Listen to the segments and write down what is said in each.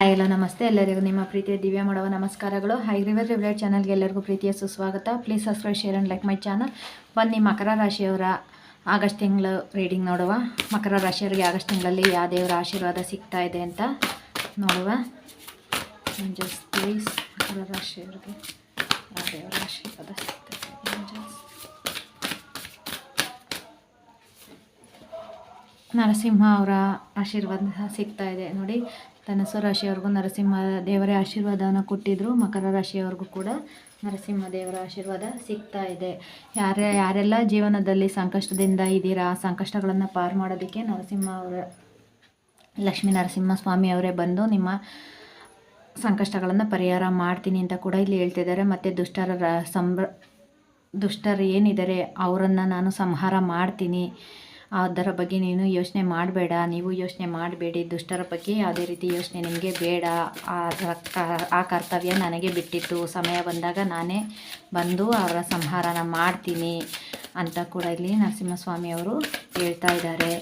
Hello ನಮಸ್ತೆ ಎಲ್ಲರಿಗೂ ನಿಮ್ಮ ಪ್ರೀತಿಯ ದಿವ್ಯ ಮಾಡುವ ನಮಸ್ಕಾರಗಳು. ಹೈಗ್ರಿವರ್ ರಿವ್ಲೇಟ್ ಚಾನಲ್ಗೆ ಎಲ್ಲರಿಗೂ ಪ್ರೀತಿಯ ಸುಸ್ವಾಗತ. Please subscribe share and like my channel. ಬನ್ನಿ ಮಕರ ರಾಶಿಯವರ ಆಗಸ್ಟ್ ತಿಂಗಳು ರೀಡಿಂಗ್ ನೋಡುವ. ಮಕರ ರಾಶಿಯವರಿಗೆ ಆಗಸ್ಟ್ ತಿಂಗಳಲ್ಲಿ ಯಾವ ದೇವರ ಆಶೀರ್ವಾದ ಸಿಗ್ತಾ ಇದೆ ಅಂತ ನೋಡುವ. ಏಂಜಲ್ಸ್ ಪ್ಲೀಸ್ ಮಕರ ರಾಶಿಯವರಿಗೆ ಯಾವ ದೇವರ ಆಶೀರ್ವಾದ ಸಿಗ್ತಾ ಇದೆ ಏಂಜಲ್ಸ್. ನರಸಿಂಹ ಅವರ ಆಶೀರ್ವಾದ ಸಿಗ್ತಾ ಇದೆ ನೋಡಿ. ಧನಸ್ಸು ರಾಶಿಯವ್ರಿಗೂ ನರಸಿಂಹ ದೇವರ ಆಶೀರ್ವಾದವನ್ನು ಕೊಟ್ಟಿದ್ದರು. ಮಕರ ರಾಶಿಯವ್ರಿಗೂ ಕೂಡ ನರಸಿಂಹ ದೇವರ ಆಶೀರ್ವಾದ ಸಿಗ್ತಾ ಇದೆ. ಯಾರೆಲ್ಲ ಜೀವನದಲ್ಲಿ ಸಂಕಷ್ಟದಿಂದ ಇದ್ದೀರಾ, ಸಂಕಷ್ಟಗಳನ್ನು ಪಾರು ಮಾಡೋದಕ್ಕೆ ಲಕ್ಷ್ಮೀ ನರಸಿಂಹ ಸ್ವಾಮಿ ಅವರೇ ಬಂದು ನಿಮ್ಮ ಸಂಕಷ್ಟಗಳನ್ನು ಪರಿಹಾರ ಮಾಡ್ತೀನಿ ಅಂತ ಕೂಡ ಇಲ್ಲಿ ಹೇಳ್ತಿದ್ದಾರೆ. ಮತ್ತು ದುಷ್ಟರು ಏನಿದ್ದಾರೆ ಅವರನ್ನು ನಾನು ಸಂಹಾರ ಮಾಡ್ತೀನಿ. ಅದರ ಬಗ್ಗೆ ನೀನು ಯೋಚನೆ ಮಾಡಬೇಡ, ನೀವು ಯೋಚನೆ ಮಾಡಬೇಡಿ. ದುಷ್ಟರ ಬಗ್ಗೆ ಯಾವುದೇ ರೀತಿ ಯೋಚನೆ ನಿಮಗೆ ಬೇಡ. ಆ ಕರ್ತವ್ಯ ನನಗೆ ಬಿಟ್ಟಿತ್ತು. ಸಮಯ ಬಂದಾಗ ನಾನೇ ಬಂದು ಅವರ ಸಂಹಾರನ ಮಾಡ್ತೀನಿ ಅಂತ ಕೂಡ ಇಲ್ಲಿ ನರಸಿಂಹಸ್ವಾಮಿಯವರು ಹೇಳ್ತಾ ಇದ್ದಾರೆ.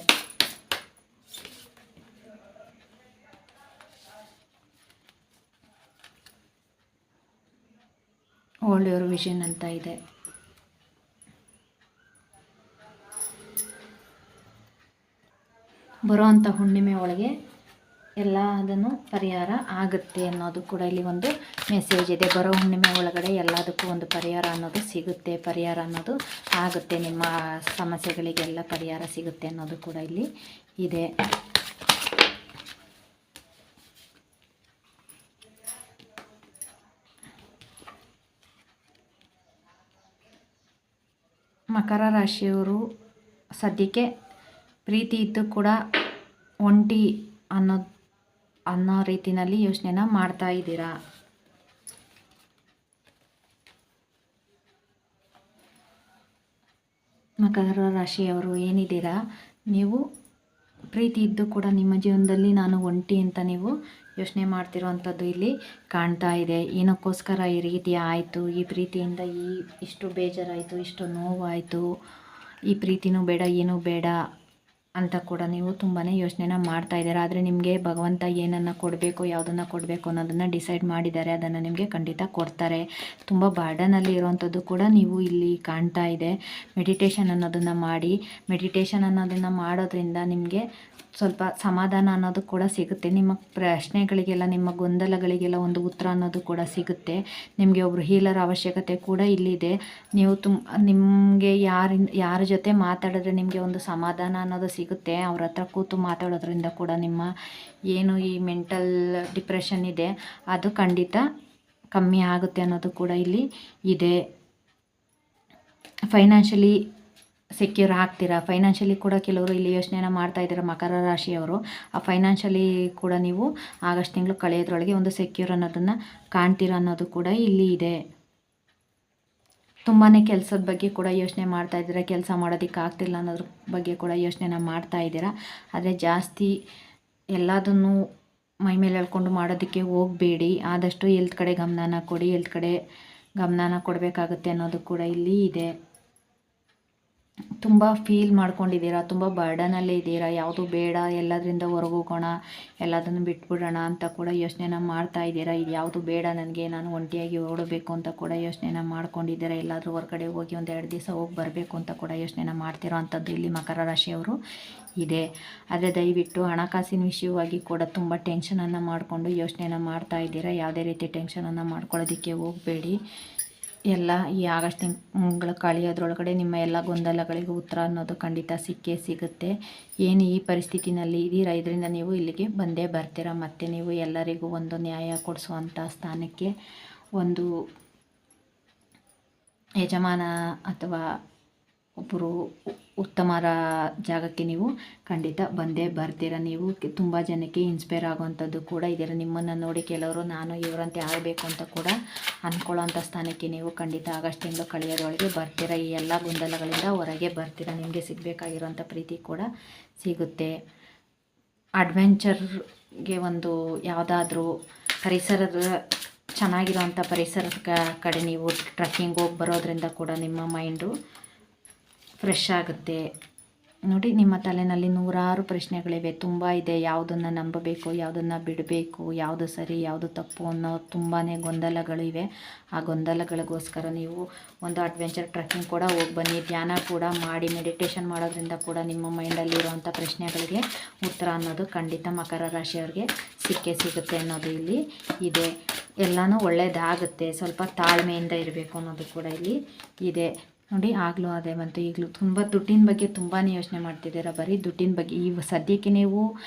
ಓಲ್ಡ್ ಯುವರ್ ವಿಷನ್ ಅಂತ ಇದೆ. ಬರೋವಂಥ ಹುಣ್ಣಿಮೆ ಒಳಗೆ ಎಲ್ಲ ಅದನ್ನು ಪರಿಹಾರ ಆಗುತ್ತೆ ಅನ್ನೋದು ಕೂಡ ಇಲ್ಲಿ ಒಂದು ಮೆಸೇಜ್ ಇದೆ. ಬರೋ ಹುಣ್ಣಿಮೆ ಒಳಗಡೆ ಎಲ್ಲದಕ್ಕೂ ಒಂದು ಪರಿಹಾರ ಅನ್ನೋದು ಸಿಗುತ್ತೆ, ಪರಿಹಾರ ಅನ್ನೋದು ಆಗುತ್ತೆ. ನಿಮ್ಮ ಸಮಸ್ಯೆಗಳಿಗೆಲ್ಲ ಪರಿಹಾರ ಸಿಗುತ್ತೆ ಅನ್ನೋದು ಕೂಡ ಇಲ್ಲಿ ಇದೆ. ಮಕರ ರಾಶಿಯವರು ಸದ್ಯಕ್ಕೆ ಪ್ರೀತಿ ಇದ್ದು ಕೂಡ ಒಂಟಿ ಅನ್ನೋ ರೀತಿಯಲ್ಲಿ ಯೋಚನೆನ ಮಾಡ್ತಾ ಇದ್ದೀರಾ. ಮಕರ ರಾಶಿಯವರು ಏನಿದ್ದೀರಾ, ನೀವು ಪ್ರೀತಿ ಇದ್ದು ಕೂಡ ನಿಮ್ಮ ಜೀವನದಲ್ಲಿ ನಾನು ಒಂಟಿ ಅಂತ ನೀವು ಯೋಚನೆ ಮಾಡ್ತಿರೋವಂಥದ್ದು ಇಲ್ಲಿ ಕಾಣ್ತಾ ಇದೆ. ಏನಕ್ಕೋಸ್ಕರ ಈ ರೀತಿ ಆಯಿತು, ಈ ಪ್ರೀತಿಯಿಂದ ಇಷ್ಟು ಬೇಜಾರಾಯಿತು, ಇಷ್ಟು ನೋವಾಯಿತು, ಈ ಪ್ರೀತಿನೂ ಬೇಡ ಏನೂ ಬೇಡ ಅಂತ ಕೂಡ ನೀವು ತುಂಬಾ ಯೋಚನೆನ ಮಾಡ್ತಾ ಇದ್ದೀರಾ. ಆದರೆ ನಿಮಗೆ ಭಗವಂತ ಏನನ್ನು ಕೊಡಬೇಕು, ಯಾವುದನ್ನು ಕೊಡಬೇಕು ಅನ್ನೋದನ್ನು ಡಿಸೈಡ್ ಮಾಡಿದ್ದಾರೆ. ಅದನ್ನು ನಿಮಗೆ ಖಂಡಿತ ಕೊಡ್ತಾರೆ. ತುಂಬ ಬರ್ಡನಲ್ಲಿ ಇರುವಂಥದ್ದು ಕೂಡ ನೀವು ಇಲ್ಲಿ ಕಾಣ್ತಾ ಇದೆ. ಮೆಡಿಟೇಷನ್ ಅನ್ನೋದನ್ನು ಮಾಡಿ. ಮೆಡಿಟೇಷನ್ ಅನ್ನೋದನ್ನು ಮಾಡೋದ್ರಿಂದ ನಿಮಗೆ ಸ್ವಲ್ಪ ಸಮಾಧಾನ ಅನ್ನೋದು ಕೂಡ ಸಿಗುತ್ತೆ. ನಿಮ್ಮ ಪ್ರಶ್ನೆಗಳಿಗೆಲ್ಲ, ನಿಮ್ಮ ಗೊಂದಲಗಳಿಗೆಲ್ಲ ಒಂದು ಉತ್ತರ ಅನ್ನೋದು ಕೂಡ ಸಿಗುತ್ತೆ. ನಿಮಗೆ ಒಬ್ಬರು ಹೀಲರ್ ಅವಶ್ಯಕತೆ ಕೂಡ ಇಲ್ಲಿದೆ. ನೀವು ನಿಮಗೆ ಯಾರ ಜೊತೆ ಮಾತಾಡಿದ್ರೆ ನಿಮಗೆ ಒಂದು ಸಮಾಧಾನ ಅನ್ನೋದು ಸಿಗುತ್ತೆ. ಅವ್ರ ಹತ್ರ ಕೂತು ಮಾತಾಡೋದ್ರಿಂದ ಕೂಡ ನಿಮ್ಮ ಏನು ಈ ಮೆಂಟಲ್ ಡಿಪ್ರೆಷನ್ ಇದೆ ಅದು ಖಂಡಿತ ಕಮ್ಮಿ ಆಗುತ್ತೆ ಅನ್ನೋದು ಕೂಡ ಇಲ್ಲಿ ಇದೆ. ಫೈನಾನ್ಷಿಯಲಿ ಸೆಕ್ಯೂರ್ ಆಗ್ತೀರಾ. ಫೈನಾನ್ಷಿಯಲಿ ಕೂಡ ಕೆಲವರು ಇಲ್ಲಿ ಯೋಚನೆನ ಮಾಡ್ತಾ ಇದ್ದಾರೆ ಮಕರ ರಾಶಿಯವರು. ಆ ಫೈನಾನ್ಷಿಯಲಿ ಕೂಡ ನೀವು ಆಗಸ್ಟ್ ತಿಂಗಳು ಕಳೆಯೋದ್ರೊಳಗೆ ಒಂದು ಸೆಕ್ಯೂರ್ ಅನ್ನೋದನ್ನು ಕಾಣ್ತೀರಾ ಅನ್ನೋದು ಕೂಡ ಇಲ್ಲಿ ಇದೆ. ತುಂಬಾ ಕೆಲಸದ ಬಗ್ಗೆ ಕೂಡ ಯೋಚನೆ ಮಾಡ್ತಾ ಇದ್ದೀರಾ. ಕೆಲಸ ಮಾಡೋದಕ್ಕೆ ಆಗ್ತಿಲ್ಲ ಅನ್ನೋದ್ರ ಬಗ್ಗೆ ಕೂಡ ಯೋಚನೆನ ಮಾಡ್ತಾ ಇದ್ದೀರಾ. ಆದರೆ ಜಾಸ್ತಿ ಎಲ್ಲದನ್ನು ಮೈ ಮೇಲೆ ಹೇಳ್ಕೊಂಡು ಮಾಡೋದಕ್ಕೆ ಹೋಗಬೇಡಿ. ಆದಷ್ಟು ಹೆಲ್ತ್ ಕಡೆ ಗಮನನ ಕೊಡಿ. ಹೆಲ್ತ್ ಕಡೆ ಗಮನನ ಕೊಡಬೇಕಾಗುತ್ತೆ ಅನ್ನೋದು ಕೂಡ ಇಲ್ಲಿ ಇದೆ. ತುಂಬ ಫೀಲ್ ಮಾಡ್ಕೊಂಡಿದ್ದೀರಾ, ತುಂಬ ಬರ್ಡನಲ್ಲಿ ಇದ್ದೀರಾ. ಯಾವುದು ಬೇಡ, ಎಲ್ಲದರಿಂದ ಹೊರಗೋಗೋಣ, ಎಲ್ಲದನ್ನು ಬಿಟ್ಬಿಡೋಣ ಅಂತ ಕೂಡ ಯೋಚನೆನ ಮಾಡ್ತಾ ಇದ್ದೀರಾ. ಇದು ಯಾವುದು ಬೇಡ ನನಗೆ, ನಾನು ಒಂಟಿಯಾಗಿ ಓಡಬೇಕು ಅಂತ ಕೂಡ ಯೋಚನೆನ ಮಾಡ್ಕೊಂಡಿದ್ದೀರಾ. ಎಲ್ಲಾದರೂ ಹೊರಗಡೆ ಹೋಗಿ ಒಂದು 2 ದಿವಸ ಹೋಗಿ ಬರಬೇಕು ಅಂತ ಕೂಡ ಯೋಚನೆನ ಮಾಡ್ತಿರೋ ಅಂಥದ್ದು ಇಲ್ಲಿ ಮಕರ ರಾಶಿಯವರು ಇದೆ. ಆದರೆ ದಯವಿಟ್ಟು ಹಣಕಾಸಿನ ವಿಷಯವಾಗಿ ಕೂಡ ತುಂಬ ಟೆನ್ಷನನ್ನು ಮಾಡಿಕೊಂಡು ಯೋಚನೆನ ಮಾಡ್ತಾ ಇದ್ದೀರಾ. ಯಾವುದೇ ರೀತಿ ಟೆನ್ಷನನ್ನು ಮಾಡ್ಕೊಳ್ಳೋದಕ್ಕೆ ಹೋಗಬೇಡಿ. ಎಲ್ಲ ಈ ಆಗಸ್ಟ್ ತಿಂಗಳು ಕಳೆಯೋದ್ರೊಳಗಡೆ ನಿಮ್ಮ ಎಲ್ಲ ಗೊಂದಲಗಳಿಗೂ ಉತ್ತರ ಅನ್ನೋದು ಖಂಡಿತ ಸಿಕ್ಕೇ ಸಿಗುತ್ತೆ. ಏನು ಈ ಪರಿಸ್ಥಿತಿನಲ್ಲಿ ಇದ್ದೀರಾ, ಇದರಿಂದ ನೀವು ಇಲ್ಲಿಗೆ ಬಂದೇ ಬರ್ತೀರಾ. ಮತ್ತು ನೀವು ಎಲ್ಲರಿಗೂ ಒಂದು ನ್ಯಾಯ ಕೊಡಿಸುವಂಥ ಸ್ಥಾನಕ್ಕೆ, ಒಂದು ಯಜಮಾನ ಅಥವಾ ಒಬ್ಬರು ಉತ್ತಮರ ಜಾಗಕ್ಕೆ ನೀವು ಖಂಡಿತ ಬಂದೇ ಬರ್ತೀರ. ನೀವು ತುಂಬ ಜನಕ್ಕೆ ಇನ್ಸ್ಪೈರ್ ಆಗುವಂಥದ್ದು ಕೂಡ ಇದರ. ನಿಮ್ಮನ್ನು ನೋಡಿ ಕೆಲವರು ನಾನು ಇವರಂತೆ ಆಗಬೇಕು ಅಂತ ಕೂಡ ಅಂದ್ಕೊಳ್ಳೋಂಥ ಸ್ಥಾನಕ್ಕೆ ನೀವು ಖಂಡಿತ ಆಗಸ್ಟ್ ತಿಂಗಳು ಕಳೆಯೋದ್ರೊಳಗೆ ಬರ್ತೀರ. ಈ ಎಲ್ಲ ಗೊಂದಲಗಳಿಂದ ಹೊರಗೆ ಬರ್ತೀರ. ನಿಮಗೆ ಸಿಗಬೇಕಾಗಿರೋಂಥ ಪ್ರೀತಿ ಕೂಡ ಸಿಗುತ್ತೆ. ಅಡ್ವೆಂಚರ್ಗೆ ಒಂದು ಯಾವುದಾದ್ರೂ ಪರಿಸರದ ಚೆನ್ನಾಗಿರೋಂಥ ಪರಿಸರದ ಕಡೆ ನೀವು ಟ್ರೆಕ್ಕಿಂಗ್ ಹೋಗಿ ಬರೋದ್ರಿಂದ ಕೂಡ ನಿಮ್ಮ ಮೈಂಡು ಫ್ರೆಶ್ ಆಗುತ್ತೆ. ನೋಡಿ, ನಿಮ್ಮ ತಲೆಯಲ್ಲಿ ನೂರಾರು ಪ್ರಶ್ನೆಗಳಿವೆ, ತುಂಬ ಇದೆ. ಯಾವುದನ್ನು ನಂಬಬೇಕು, ಯಾವುದನ್ನು ಬಿಡಬೇಕು, ಯಾವುದು ಸರಿ ಯಾವುದು ತಪ್ಪು ಅನ್ನೋ ತುಂಬಾ ಗೊಂದಲಗಳಿವೆ. ಆ ಗೊಂದಲಗಳಿಗೋಸ್ಕರ ನೀವು ಒಂದು ಅಡ್ವೆಂಚರ್ ಟ್ರೆಕ್ಕಿಂಗ್ ಕೂಡ ಹೋಗಿ ಬನ್ನಿ, ಧ್ಯಾನ ಕೂಡ ಮಾಡಿ, ಮೆಡಿಟೇಷನ್ ಮಾಡೋದ್ರಿಂದ ಕೂಡ ನಿಮ್ಮ ಮೈಂಡಲ್ಲಿರುವಂಥ ಪ್ರಶ್ನೆಗಳಿಗೆ ಉತ್ತರ ಅನ್ನೋದು ಖಂಡಿತ ಮಕರ ರಾಶಿಯವ್ರಿಗೆ ಸಿಕ್ಕೇ ಸಿಗುತ್ತೆ ಅನ್ನೋದು ಇಲ್ಲಿ ಇದೆ. ಎಲ್ಲನೂ ಒಳ್ಳೆಯದಾಗುತ್ತೆ, ಸ್ವಲ್ಪ ತಾಳ್ಮೆಯಿಂದ ಇರಬೇಕು ಅನ್ನೋದು ಕೂಡ ಇಲ್ಲಿ ಇದೆ. ನೋಡಿ, ಆಗಲೂ ಅದೇ ಬಂತು. ಈಗಲೂ ತುಂಬ ದುಡ್ಡಿನ ಬಗ್ಗೆ ತುಂಬಾ ಯೋಚನೆ ಮಾಡ್ತಿದ್ದೀರಾ, ಬರೀ ದುಡ್ಡಿನ ಬಗ್ಗೆ. ಈ ಸದ್ಯಕ್ಕೆ ನೀವು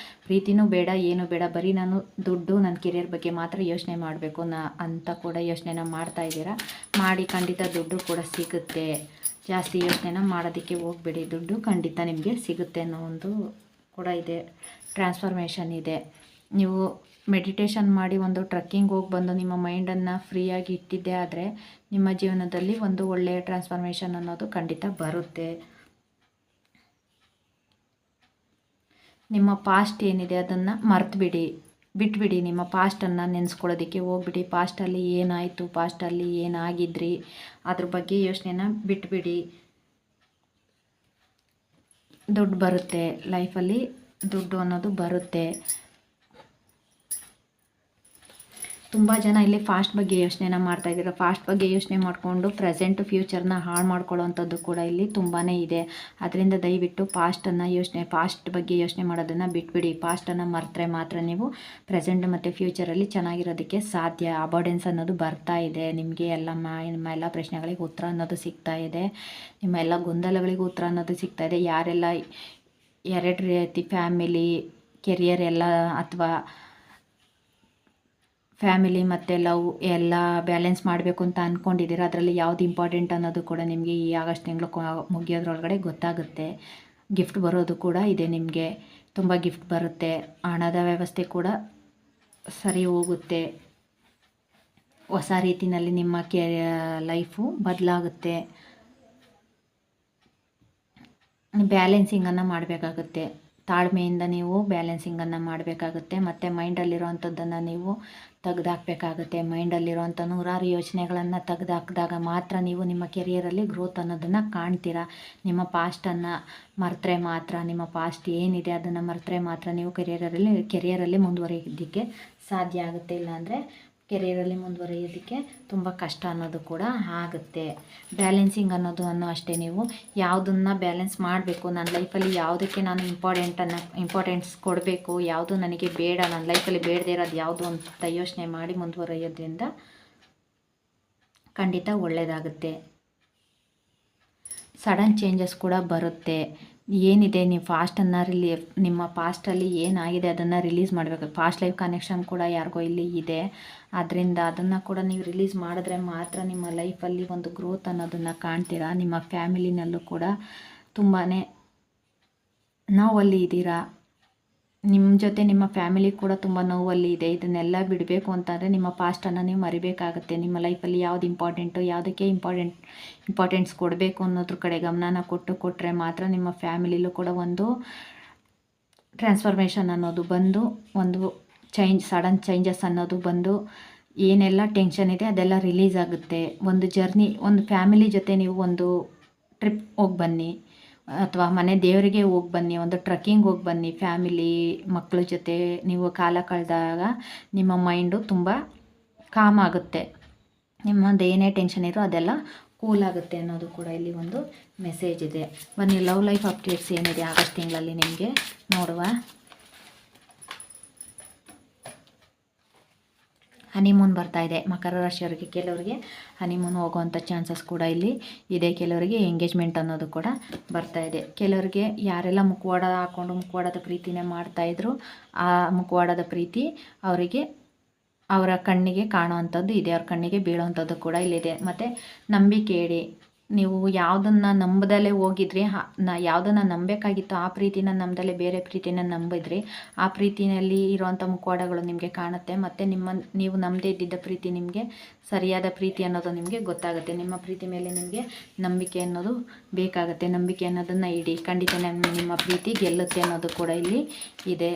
ಪ್ರೀತಿನೂ ಬೇಡ, ಏನೂ ಬೇಡ, ಬರೀ ನಾನು ದುಡ್ಡು, ನನ್ನ ಕೆರಿಯರ್ ಬಗ್ಗೆ ಮಾತ್ರ ಯೋಚನೆ ಮಾಡಬೇಕು ಅಂತ ಕೂಡ ಯೋಚನೆನ ಮಾಡ್ತಾ ಇದ್ದೀರಾ. ಮಾಡಿ, ಖಂಡಿತ ದುಡ್ಡು ಕೂಡ ಸಿಗುತ್ತೆ. ಜಾಸ್ತಿ ಯೋಚನೆನ ಮಾಡೋದಕ್ಕೆ ಹೋಗ್ಬೇಡಿ, ದುಡ್ಡು ಖಂಡಿತ ನಿಮಗೆ ಸಿಗುತ್ತೆ ಅನ್ನೋ ಒಂದು ಕೂಡ ಇದೆ. ಟ್ರಾನ್ಸ್ಫಾರ್ಮೇಷನ್ ಇದೆ. ನೀವು ಮೆಡಿಟೇಷನ್ ಮಾಡಿ ಒಂದು ಟ್ರೆಕ್ಕಿಂಗ್ ಹೋಗಿ ಬಂದು ನಿಮ್ಮ ಮೈಂಡನ್ನು ಫ್ರೀಯಾಗಿ ಇಟ್ಟಿದ್ದೇ ಆದರೆ ನಿಮ್ಮ ಜೀವನದಲ್ಲಿ ಒಂದು ಒಳ್ಳೆಯ ಟ್ರಾನ್ಸ್ಫಾರ್ಮೇಷನ್ ಅನ್ನೋದು ಖಂಡಿತ ಬರುತ್ತೆ. ನಿಮ್ಮ ಪಾಸ್ಟ್ ಏನಿದೆ ಅದನ್ನು ಬಿಟ್ಬಿಡಿ. ನಿಮ್ಮ ಪಾಸ್ಟನ್ನು ನೆನೆಸ್ಕೊಳ್ಳೋದಕ್ಕೆ ಹೋಗ್ಬಿಡಿ. ಪಾಸ್ಟಲ್ಲಿ ಏನಾಯಿತು, ಪಾಸ್ಟಲ್ಲಿ ಏನಾಗಿದ್ರಿ, ಅದ್ರ ಬಗ್ಗೆ ಯೋಚನೆನ ಬಿಟ್ಬಿಡಿ. ದುಡ್ಡು ಬರುತ್ತೆ, ಲೈಫಲ್ಲಿ ದುಡ್ಡು ಅನ್ನೋದು ಬರುತ್ತೆ. ತುಂಬ ಜನ ಇಲ್ಲಿ ಫಾಸ್ಟ್ ಬಗ್ಗೆ ಯೋಚನೆನ ಮಾಡ್ತಾಯಿದ್ದೀರ. ಫಾಸ್ಟ್ ಬಗ್ಗೆ ಯೋಚನೆ ಮಾಡಿಕೊಂಡು ಪ್ರೆಸೆಂಟ್ ಫ್ಯೂಚರ್ನ ಹಾಳು ಮಾಡ್ಕೊಳ್ಳೋವಂಥದ್ದು ಕೂಡ ಇಲ್ಲಿ ತುಂಬಾ ಇದೆ. ಅದರಿಂದ ದಯವಿಟ್ಟು ಪಾಸ್ಟ್ ಬಗ್ಗೆ ಯೋಚನೆ ಮಾಡೋದನ್ನು ಬಿಟ್ಬಿಡಿ. ಪಾಸ್ಟನ್ನು ಮರೆತರೆ ಮಾತ್ರ ನೀವು ಪ್ರೆಸೆಂಟ್ ಮತ್ತು ಫ್ಯೂಚರಲ್ಲಿ ಚೆನ್ನಾಗಿರೋದಕ್ಕೆ ಸಾಧ್ಯ. ಅಬಾರ್ಡೆನ್ಸ್ ಅನ್ನೋದು ಬರ್ತಾ ಇದೆ ನಿಮಗೆ. ನಿಮ್ಮ ಎಲ್ಲ ಪ್ರಶ್ನೆಗಳಿಗೆ ಉತ್ತರ ಅನ್ನೋದು ಸಿಗ್ತಾ ಇದೆ. ನಿಮ್ಮ ಎಲ್ಲ ಗೊಂದಲಗಳಿಗೆ ಉತ್ತರ ಅನ್ನೋದು ಸಿಗ್ತಾ ಇದೆ. ಯಾರೆಲ್ಲ ಎರಡು ರೀತಿ ಫ್ಯಾಮಿಲಿ, ಕೆರಿಯರ್ ಎಲ್ಲ ಅಥವಾ ಫ್ಯಾಮಿಲಿ ಮತ್ತು ಲವ್ ಎಲ್ಲ ಬ್ಯಾಲೆನ್ಸ್ ಮಾಡಬೇಕು ಅಂತ ಅಂದ್ಕೊಂಡಿದ್ದೀರ, ಅದರಲ್ಲಿ ಯಾವುದು ಇಂಪಾರ್ಟೆಂಟ್ ಅನ್ನೋದು ಕೂಡ ನಿಮಗೆ ಈ ಆಗಸ್ಟ್ ತಿಂಗಳು ಮುಗಿಯೋದ್ರೊಳಗಡೆ ಗೊತ್ತಾಗುತ್ತೆ. ಗಿಫ್ಟ್ ಬರೋದು ಕೂಡ ಇದೆ, ನಿಮಗೆ ತುಂಬ ಗಿಫ್ಟ್ ಬರುತ್ತೆ. ಹಣದ ವ್ಯವಸ್ಥೆ ಕೂಡ ಸರಿ ಹೋಗುತ್ತೆ. ಹೊಸ ರೀತಿಯಲ್ಲಿ ನಿಮ್ಮ ಲೈಫು ಬದಲಾಗುತ್ತೆ. ಬ್ಯಾಲೆನ್ಸಿಂಗನ್ನು ಮಾಡಬೇಕಾಗುತ್ತೆ. ತಾಳ್ಮೆಯಿಂದ ನೀವು ಬ್ಯಾಲೆನ್ಸಿಂಗನ್ನು ಮಾಡಬೇಕಾಗುತ್ತೆ. ಮತ್ತು ಮೈಂಡಲ್ಲಿರೋವಂಥದ್ದನ್ನು ನೀವು ತೆಗೆದಾಕಬೇಕಾಗುತ್ತೆ. ಮೈಂಡಲ್ಲಿರೋವಂಥ ನೂರಾರು ಯೋಚನೆಗಳನ್ನು ತೆಗೆದಾಕಿದಾಗ ಮಾತ್ರ ನೀವು ನಿಮ್ಮ ಕೆರಿಯರಲ್ಲಿ ಗ್ರೋತ್ ಅನ್ನೋದನ್ನು ಕಾಣ್ತೀರಾ. ನಿಮ್ಮ ಪಾಸ್ಟನ್ನು ಮರೆತರೆ ಮಾತ್ರ, ನಿಮ್ಮ ಪಾಸ್ಟ್ ಏನಿದೆ ಅದನ್ನು ಮರೆತರೆ ಮಾತ್ರ ನೀವು ಕೆರಿಯರಲ್ಲಿ ಮುಂದುವರಿಯೋದಕ್ಕೆ ಸಾಧ್ಯ ಆಗುತ್ತೆ. ಇಲ್ಲಾಂದರೆ ಕೆರಿಯರಲ್ಲಿ ಮುಂದುವರಿಯೋದಕ್ಕೆ ತುಂಬ ಕಷ್ಟ ಅನ್ನೋದು ಕೂಡ ಆಗುತ್ತೆ. ಬ್ಯಾಲೆನ್ಸಿಂಗ್ ಅನ್ನೋದು ಅಷ್ಟೇ. ನೀವು ಯಾವುದನ್ನು ಬ್ಯಾಲೆನ್ಸ್ ಮಾಡಬೇಕು, ನನ್ನ ಲೈಫಲ್ಲಿ ಯಾವುದಕ್ಕೆ ನಾನು ಇಂಪಾರ್ಟೆನ್ಸ್ ಕೊಡಬೇಕು, ಯಾವುದು ನನಗೆ ಬೇಡ, ನನ್ನ ಲೈಫಲ್ಲಿ ಬೇಡದೇ ಇರೋದು ಯಾವುದು ಅಂತ ಯೋಚನೆ ಮಾಡಿ ಮುಂದುವರಿಯೋದ್ರಿಂದ ಖಂಡಿತ ಒಳ್ಳೆಯದಾಗುತ್ತೆ. ಸಡನ್ ಚೇಂಜಸ್ ಕೂಡ ಬರುತ್ತೆ. ಏನಿದೆ ನೀವು ನಿಮ್ಮ ಪಾಸ್ಟಲ್ಲಿ ಏನಾಗಿದೆ ಅದನ್ನು ರಿಲೀಸ್ ಮಾಡಬೇಕು. ಪಾಸ್ಟ್ ಲೈಫ್ ಕನೆಕ್ಷನ್ ಕೂಡ ಯಾರಿಗೋ ಇಲ್ಲಿ ಇದೆ. ಆದ್ದರಿಂದ ಅದನ್ನು ಕೂಡ ನೀವು ರಿಲೀಸ್ ಮಾಡಿದ್ರೆ ಮಾತ್ರ ನಿಮ್ಮ ಲೈಫಲ್ಲಿ ಒಂದು ಗ್ರೋತ್ ಅನ್ನೋದನ್ನು ಕಾಣ್ತೀರಾ. ನಿಮ್ಮ ಫ್ಯಾಮಿಲಿನಲ್ಲೂ ಕೂಡ ತುಂಬಾ ನೋವಲ್ಲಿ ಇದ್ದೀರಾ. ನಿಮ್ಮ ಜೊತೆ ನಿಮ್ಮ ಫ್ಯಾಮಿಲಿ ಕೂಡ ತುಂಬ ನೋವಲ್ಲಿ ಇದೆ. ಇದನ್ನೆಲ್ಲ ಬಿಡಬೇಕು ಅಂತಂದರೆ ನಿಮ್ಮ ಪಾಸ್ಟನ್ನು ನೀವು ಮರಿಬೇಕಾಗುತ್ತೆ. ನಿಮ್ಮ ಲೈಫಲ್ಲಿ ಯಾವುದು ಇಂಪಾರ್ಟೆಂಟು, ಯಾವುದಕ್ಕೆ ಇಂಪಾರ್ಟೆನ್ಸ್ ಕೊಡಬೇಕು ಅನ್ನೋದ್ರ ಕಡೆ ಗಮನನ ಕೊಟ್ಟರೆ ಮಾತ್ರ ನಿಮ್ಮ ಫ್ಯಾಮಿಲಿಲೂ ಕೂಡ ಒಂದು ಟ್ರಾನ್ಸ್ಫಾರ್ಮೇಷನ್ ಅನ್ನೋದು ಬಂದು, ಒಂದು ಸಡನ್ ಚೇಂಜಸ್ ಅನ್ನೋದು ಬಂದು, ಏನೆಲ್ಲ ಟೆನ್ಷನ್ ಇದೆ ಅದೆಲ್ಲ ರಿಲೀಸ್ ಆಗುತ್ತೆ. ಒಂದು ಫ್ಯಾಮಿಲಿ ಜೊತೆ ನೀವು ಒಂದು ಟ್ರಿಪ್ ಹೋಗಿ ಬನ್ನಿ, ಅಥವಾ ಮನೆ ದೇವರಿಗೆ ಹೋಗಿ ಬನ್ನಿ, ಒಂದು ಟ್ರೆಕ್ಕಿಂಗ್ ಹೋಗಿ ಬನ್ನಿ. ಫ್ಯಾಮಿಲಿ ಮಕ್ಕಳ ಜೊತೆ ನೀವು ಕಾಲ ಕಳೆದಾಗ ನಿಮ್ಮ ಮೈಂಡು ತುಂಬ ಕಾಮ್ ಆಗುತ್ತೆ. ನಿಮ್ಮದು ಏನೇ ಟೆನ್ಷನ್ ಇರೋ ಅದೆಲ್ಲ ಕೂಲ್ ಆಗುತ್ತೆ ಅನ್ನೋದು ಕೂಡ ಇಲ್ಲಿ ಒಂದು ಮೆಸೇಜ್ ಇದೆ. ಬನ್ನಿ, ಲವ್ ಲೈಫ್ ಅಪ್ಡೇಟ್ಸ್ ಏನಿದೆ ಆಗಸ್ಟ್ ತಿಂಗಳಲ್ಲಿ ನಿಮಗೆ ನೋಡುವ. ಹನಿಮೂನ್ ಬರ್ತಾ ಇದೆ ಮಕರ ರಾಶಿಯವರಿಗೆ. ಕೆಲವರಿಗೆ ಹನಿಮೂನ್ ಹೋಗುವಂಥ ಚಾನ್ಸಸ್ ಕೂಡ ಇಲ್ಲಿ ಇದೆ. ಕೆಲವರಿಗೆ ಎಂಗೇಜ್ಮೆಂಟ್ ಅನ್ನೋದು ಕೂಡ ಬರ್ತಾ ಇದೆ. ಕೆಲವರಿಗೆ ಯಾರೆಲ್ಲ ಮುಖವಾಡ ಹಾಕ್ಕೊಂಡು ಮುಖವಾಡದ ಪ್ರೀತಿನೇ ಮಾಡ್ತಾಯಿದ್ರು, ಆ ಮುಖವಾಡದ ಪ್ರೀತಿ ಅವರ ಕಣ್ಣಿಗೆ ಕಾಣುವಂಥದ್ದು ಇದೆ, ಅವ್ರ ಕಣ್ಣಿಗೆ ಬೀಳುವಂಥದ್ದು ಕೂಡ ಇಲ್ಲಿದೆ. ಮತ್ತು ನಂಬಿಕೆ ಇಡಿ. ನೀವು ಯಾವುದನ್ನು ನಂಬದಲ್ಲೇ ಹೋಗಿದ್ರಿ, ಯಾವುದನ್ನು ನಂಬಬೇಕಾಗಿತ್ತು ಆ ಪ್ರೀತಿನ ನಂಬದಲ್ಲೇ ಬೇರೆ ಪ್ರೀತಿನ ನಂಬಿದ್ರಿ, ಆ ಪ್ರೀತಿನಲ್ಲಿ ಇರುವಂಥ ಮುಖವಾಡಗಳು ನಿಮಗೆ ಕಾಣುತ್ತೆ. ಮತ್ತು ನೀವು ನಂಬದೇ ಇದ್ದಿದ್ದ ಪ್ರೀತಿ ನಿಮಗೆ ಸರಿಯಾದ ಪ್ರೀತಿ ಅನ್ನೋದು ನಿಮಗೆ ಗೊತ್ತಾಗುತ್ತೆ. ನಿಮ್ಮ ಪ್ರೀತಿ ಮೇಲೆ ನಿಮಗೆ ನಂಬಿಕೆ ಅನ್ನೋದು ಬೇಕಾಗುತ್ತೆ. ನಂಬಿಕೆ ಅನ್ನೋದನ್ನು ಇಡಿ, ಖಂಡಿತ ನಿಮ್ಮ ಪ್ರೀತಿ ಗೆಲ್ಲುತ್ತೆ ಅನ್ನೋದು ಕೂಡ ಇಲ್ಲಿ ಇದೆ.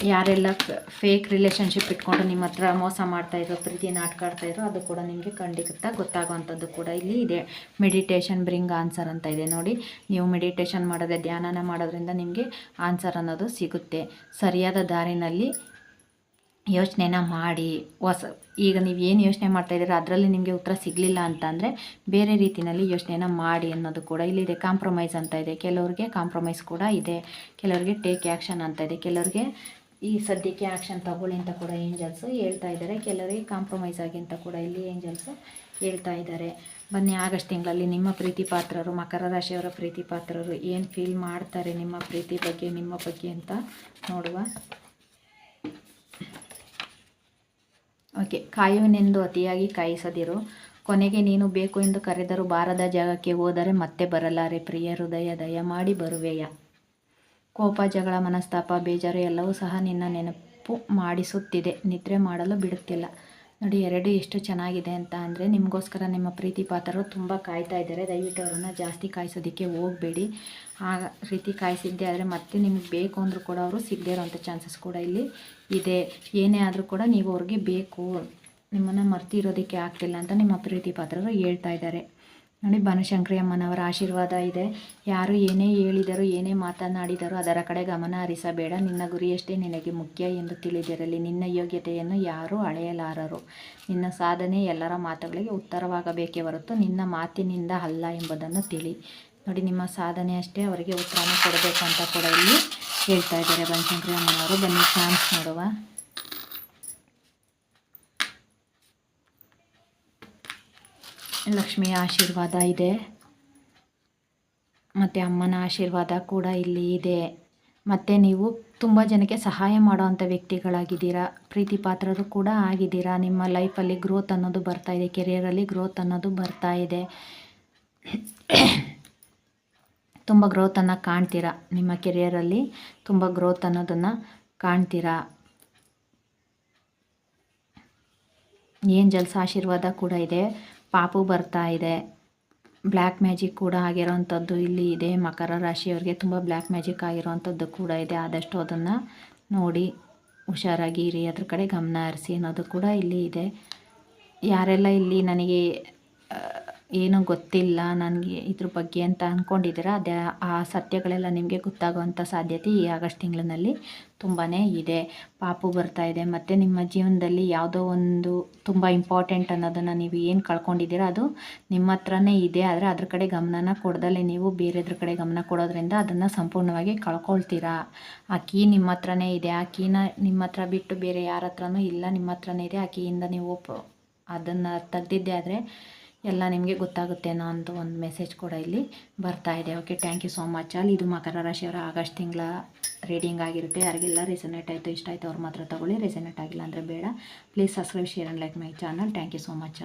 ಯಾರೆಲ್ಲ ಫೇಕ್ ರಿಲೇಷನ್ಶಿಪ್ ಇಟ್ಕೊಂಡು ನಿಮ್ಮ ಹತ್ರ ಮೋಸ ಮಾಡ್ತಾಯಿದ್ರು, ಪ್ರೀತಿ ನಾಟಕ ಆಡ್ತಾಯಿದ್ರು, ಅದು ಕೂಡ ನಿಮಗೆ ಖಂಡಿತ ಗೊತ್ತಾಗುವಂಥದ್ದು ಕೂಡ ಇಲ್ಲಿ ಇದೆ. ಮೆಡಿಟೇಷನ್ ಬ್ರಿಂಗ್ ಆನ್ಸರ್ ಅಂತ ಇದೆ ನೋಡಿ. ನೀವು ಮೆಡಿಟೇಷನ್ ಮಾಡೋದೇ, ಧ್ಯಾನನ ಮಾಡೋದ್ರಿಂದ ನಿಮಗೆ ಆನ್ಸರ್ ಅನ್ನೋದು ಸಿಗುತ್ತೆ. ಸರಿಯಾದ ದಾರಿನಲ್ಲಿ ಯೋಚನೆನ ಮಾಡಿ. ಈಗ ನೀವು ಏನು ಯೋಚನೆ ಮಾಡ್ತಾಯಿದ್ದೀರ ಅದರಲ್ಲಿ ನಿಮಗೆ ಉತ್ತರ ಸಿಗಲಿಲ್ಲ ಅಂತಂದರೆ ಬೇರೆ ರೀತಿಯಲ್ಲಿ ಯೋಚನೆನ ಮಾಡಿ ಅನ್ನೋದು ಕೂಡ ಇಲ್ಲಿದೆ. ಕಾಂಪ್ರಮೈಸ್ ಅಂತ ಇದೆ, ಕೆಲವ್ರಿಗೆ ಕಾಂಪ್ರಮೈಸ್ ಕೂಡ ಇದೆ, ಕೆಲವರಿಗೆ ಟೇಕ್ ಆ್ಯಕ್ಷನ್ ಅಂತ ಇದೆ, ಕೆಲವರಿಗೆ ಈ ಸದ್ಯಕ್ಕೆ ಆ್ಯಕ್ಷನ್ ತಗೊಳ್ಳಿ ಅಂತ ಕೂಡ ಏಂಜಲ್ಸು ಹೇಳ್ತಾ ಇದ್ದಾರೆ, ಕೆಲವರಿಗೆ ಕಾಂಪ್ರಮೈಸ್ ಆಗಿ ಅಂತ ಕೂಡ ಇಲ್ಲಿ ಏಂಜಲ್ಸು ಹೇಳ್ತಾ ಇದ್ದಾರೆ. ಬನ್ನಿ, ಆಗಸ್ಟ್ ತಿಂಗಳಲ್ಲಿ ನಿಮ್ಮ ಪ್ರೀತಿ ಪಾತ್ರರು, ಮಕರ ರಾಶಿಯವರ ಪ್ರೀತಿ ಪಾತ್ರರು ಏನು ಫೀಲ್ ಮಾಡ್ತಾರೆ ನಿಮ್ಮ ಪ್ರೀತಿ ಬಗ್ಗೆ, ನಿಮ್ಮ ಬಗ್ಗೆ ಅಂತ ನೋಡುವ. ಓಕೆ, ಕಾಯುವನೆಂದು ಅತಿಯಾಗಿ ಕಾಯಿಸದಿರು. ಕೊನೆಗೆ ನೀನು ಬೇಕು ಎಂದು ಕರೆದರೂ ಬಾರದ ಜಾಗಕ್ಕೆ ಹೋದರೆ ಮತ್ತೆ ಬರಲಾರೆ. ಪ್ರಿಯ ಹೃದಯ, ದಯಮಾಡಿ ಬರುವೆಯ. ಕೋಪ, ಜಗಳ, ಮನಸ್ತಾಪ, ಬೇಜಾರು ಎಲ್ಲವೂ ಸಹ ನಿನ್ನ ನೆನಪು ಮಾಡಿಸುತ್ತಿದೆ. ನಿದ್ರೆ ಮಾಡಲು ಬಿಡುತ್ತಿಲ್ಲ. ನೋಡಿ, ಎರಡು ಎಷ್ಟು ಚೆನ್ನಾಗಿದೆ ಅಂತ ಅಂದರೆ, ನಿಮಗೋಸ್ಕರ ನಿಮ್ಮ ಪ್ರೀತಿ ಪಾತ್ರರು ತುಂಬ ಕಾಯ್ತಾ ಇದ್ದಾರೆ. ದಯವಿಟ್ಟು ಅವರನ್ನು ಜಾಸ್ತಿ ಕಾಯಿಸೋದಕ್ಕೆ ಹೋಗಬೇಡಿ. ಆ ರೀತಿ ಕಾಯಿಸಿದ್ದೆ ಆದರೆ ಮತ್ತೆ ನಿಮಗೆ ಬೇಕು ಅಂದರೂ ಕೂಡ ಅವರು ಸಿಗದೇ ಇರೋವಂಥ ಚಾನ್ಸಸ್ ಕೂಡ ಇಲ್ಲಿ ಇದೆ. ಏನೇ ಆದರೂ ಕೂಡ ನೀವು ಅವ್ರಿಗೆ ಬೇಕು, ನಿಮ್ಮನ್ನು ಮರ್ತಿರೋದಕ್ಕೆ ಆಗ್ತಿಲ್ಲ ಅಂತ ನಿಮ್ಮ ಪ್ರೀತಿ ಪಾತ್ರರು ಹೇಳ್ತಾ ಇದ್ದಾರೆ. ನೋಡಿ, ಬನಶಂಕರಿ ಅಮ್ಮನವರ ಆಶೀರ್ವಾದ ಇದೆ. ಯಾರು ಏನೇ ಹೇಳಿದರೂ, ಏನೇ ಮಾತನಾಡಿದರೂ ಅದರ ಕಡೆ ಗಮನ ಹರಿಸಬೇಡ. ನಿನ್ನ ಗುರಿಯಷ್ಟೇ ನಿನಗೆ ಮುಖ್ಯ ಎಂದು ತಿಳಿದಿರಲಿ. ನಿನ್ನ ಯೋಗ್ಯತೆಯನ್ನು ಯಾರೂ ಅಳೆಯಲಾರರು. ನಿನ್ನ ಸಾಧನೆ ಎಲ್ಲರ ಮಾತುಗಳಿಗೆ ಉತ್ತರವಾಗಬೇಕೇ ಹೊರತು ನಿನ್ನ ಮಾತಿನಿಂದ ಅಲ್ಲ ಎಂಬುದನ್ನು ತಿಳಿ. ನೋಡಿ, ನಿಮ್ಮ ಸಾಧನೆ ಅಷ್ಟೇ ಅವರಿಗೆ ಉತ್ತರನ ಕೊಡಬೇಕು ಅಂತ ಕೂಡ ಇಲ್ಲಿ ಹೇಳ್ತಾ ಇದ್ದಾರೆ ಬನಶಂಕರಿ ಅಮ್ಮನವರು. ಬನ್ನಿ, ಚಾನ್ಸ್ ನೋಡುವ. ಲಕ್ಷ್ಮಿಯ ಆಶೀರ್ವಾದ ಇದೆ ಮತ್ತು ಅಮ್ಮನ ಆಶೀರ್ವಾದ ಕೂಡ ಇಲ್ಲಿ ಇದೆ. ಮತ್ತು ನೀವು ತುಂಬ ಜನಕ್ಕೆ ಸಹಾಯ ಮಾಡೋವಂಥ ವ್ಯಕ್ತಿಗಳಾಗಿದ್ದೀರಾ. ಪ್ರೀತಿ ಪಾತ್ರರು ಕೂಡ ಆಗಿದ್ದೀರಾ. ನಿಮ್ಮ ಲೈಫಲ್ಲಿ ಗ್ರೋತ್ ಅನ್ನೋದು ಬರ್ತಾ ಇದೆ, ಕೆರಿಯರಲ್ಲಿ ಗ್ರೋತ್ ಅನ್ನೋದು ಬರ್ತಾ ಇದೆ. ತುಂಬ ಗ್ರೋತನ್ನು ಕಾಣ್ತೀರಾ. ನಿಮ್ಮ ಕೆರಿಯರಲ್ಲಿ ತುಂಬ ಗ್ರೋತ್ ಅನ್ನೋದನ್ನು ಕಾಣ್ತೀರಾ. ಏಂಜಲ್ಸ್ ಆಶೀರ್ವಾದ ಕೂಡ ಇದೆ. ಪಾಪು ಬರ್ತಾ ಇದೆ. ಬ್ಲ್ಯಾಕ್ ಮ್ಯಾಜಿಕ್ ಕೂಡ ಆಗಿರೋವಂಥದ್ದು ಇಲ್ಲಿ ಇದೆ. ಮಕರ ರಾಶಿಯವರಿಗೆ ತುಂಬ ಬ್ಲ್ಯಾಕ್ ಮ್ಯಾಜಿಕ್ ಆಗಿರೋವಂಥದ್ದು ಕೂಡ ಇದೆ. ಆದಷ್ಟು ಅದನ್ನು ನೋಡಿ ಹುಷಾರಾಗಿ ಇರಿ, ಅದ್ರ ಕಡೆ ಗಮನ ಹರಿಸಿ ಅನ್ನೋದು ಕೂಡ ಇಲ್ಲಿ ಇದೆ. ಯಾರೆಲ್ಲ ಇಲ್ಲಿ ನನಗೆ ಏನೂ ಗೊತ್ತಿಲ್ಲ ನನಗೆ ಇದ್ರ ಬಗ್ಗೆ ಅಂತ ಅಂದ್ಕೊಂಡಿದ್ದೀರಾ, ಅದೇ ಆ ಸತ್ಯಗಳೆಲ್ಲ ನಿಮಗೆ ಗೊತ್ತಾಗುವಂಥ ಸಾಧ್ಯತೆ ಈ ಆಗಸ್ಟ್ ತಿಂಗಳಿನಲ್ಲಿ ತುಂಬಾ ಇದೆ. ಪಾಪು ಬರ್ತಾ ಇದೆ. ಮತ್ತು ನಿಮ್ಮ ಜೀವನದಲ್ಲಿ ಯಾವುದೋ ಒಂದು ತುಂಬ ಇಂಪಾರ್ಟೆಂಟ್ ಅನ್ನೋದನ್ನು ನೀವು ಏನು ಕಳ್ಕೊಂಡಿದ್ದೀರಾ ಅದು ನಿಮ್ಮ ಹತ್ರನೇ ಇದೆ. ಆದರೆ ಅದ್ರ ಕಡೆ ಗಮನನ ಕೊಡದಲ್ಲೇ ನೀವು ಬೇರೆದ್ರ ಕಡೆ ಗಮನ ಕೊಡೋದ್ರಿಂದ ಅದನ್ನು ಸಂಪೂರ್ಣವಾಗಿ ಕಳ್ಕೊಳ್ತೀರಾ. ಆ ಕೀ ನಿಮ್ಮ ಹತ್ರನೇ ಇದೆ. ಆ ಕೀನ ನಿಮ್ಮ ಹತ್ರ ಬಿಟ್ಟು ಬೇರೆ ಯಾರ ಹತ್ರನೂ ಇಲ್ಲ, ನಿಮ್ಮ ಹತ್ರನೇ ಇದೆ. ಆ ಕೀಯಿಂದ ನೀವು ಅದನ್ನು ತೆಗ್ದಿದ್ದೆ ಆದರೆ ಎಲ್ಲ ನಿಮಗೆ ಗೊತ್ತಾಗುತ್ತೆ ಅನ್ನೋ ಅಂತ ಒಂದು ಮೆಸೇಜ್ ಕೂಡ ಇಲ್ಲಿ ಬರ್ತಾ ಇದೆ. Okay, thank you so much. ಅಲ್ಲಿ ಇದು ಮಕರ ರಾಶಿಯವರ ಆಗಸ್ಟ್ ತಿಂಗಳ ರೀಡಿಂಗ್ ಆಗಿರುತ್ತೆ. ಯಾರಿಗೆಲ್ಲ ರೆಸನೇಟ್ ಆಯಿತು, ಇಷ್ಟ ಆಯಿತು ಅವ್ರು ಮಾತ್ರ ತಗೊಳ್ಳಿ. ರೆಸನೇಟ್ ಆಗಿಲ್ಲ ಅಂದರೆ ಬೇಡ. Please subscribe, share and like my channel. Thank you so much.